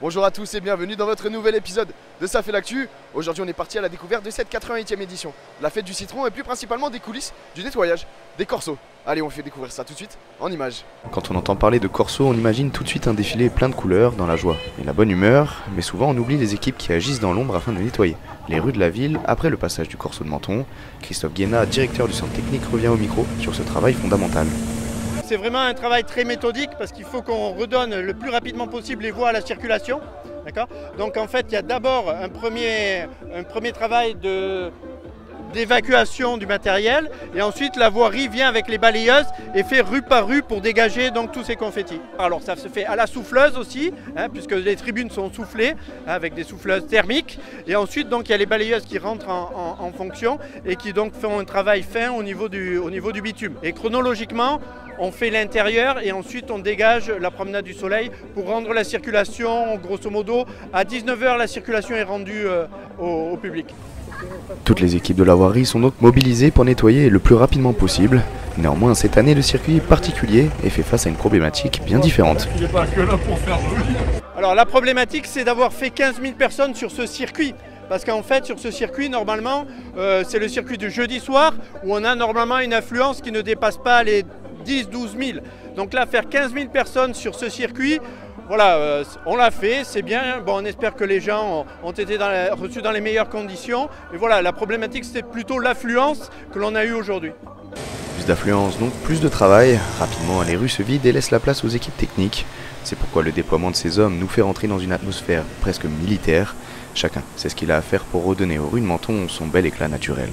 Bonjour à tous et bienvenue dans votre nouvel épisode de Ça fait l'actu. Aujourd'hui on est parti à la découverte de cette 88e édition de la fête du citron et plus principalement des coulisses du nettoyage des corsos. Allez, on fait découvrir ça tout de suite en images. Quand on entend parler de corso, on imagine tout de suite un défilé plein de couleurs, dans la joie et la bonne humeur, mais souvent on oublie les équipes qui agissent dans l'ombre afin de nettoyer les rues de la ville après le passage du corso de Menton. Christophe Guéna, directeur du centre technique, revient au micro sur ce travail fondamental. C'est vraiment un travail très méthodique parce qu'il faut qu'on redonne le plus rapidement possible les voies à la circulation. Donc en fait, il y a d'abord un premier travail d'évacuation du matériel et ensuite la voirie vient avec les balayeuses et fait rue par rue pour dégager donc tous ces confettis. Alors ça se fait à la souffleuse aussi, puisque les tribunes sont soufflées avec des souffleuses thermiques, et ensuite donc il y a les balayeuses qui rentrent en fonction et qui donc font un travail fin au niveau du bitume. Et chronologiquement, on fait l'intérieur et ensuite on dégage la promenade du soleil pour rendre la circulation, grosso modo, à 19 h la circulation est rendue au public. Toutes les équipes de la voirie sont donc mobilisées pour nettoyer le plus rapidement possible. Néanmoins, cette année, le circuit est particulier et fait face à une problématique bien différente. Il n'est pas que là pour faire joli. Alors la problématique, c'est d'avoir fait 15 000 personnes sur ce circuit. Parce qu'en fait, sur ce circuit, normalement, c'est le circuit du jeudi soir où on a normalement une affluence qui ne dépasse pas les 10-12 000. Donc là, faire 15 000 personnes sur ce circuit, voilà, on l'a fait, c'est bien. Bon, on espère que les gens ont été reçus dans les meilleures conditions. Et voilà, la problématique, c'est plutôt l'affluence que l'on a eue aujourd'hui. Plus d'affluence, donc plus de travail. Rapidement, les rues se vident et laissent la place aux équipes techniques. C'est pourquoi le déploiement de ces hommes nous fait rentrer dans une atmosphère presque militaire. Chacun sait ce qu'il a à faire pour redonner aux rues de Menton son bel éclat naturel.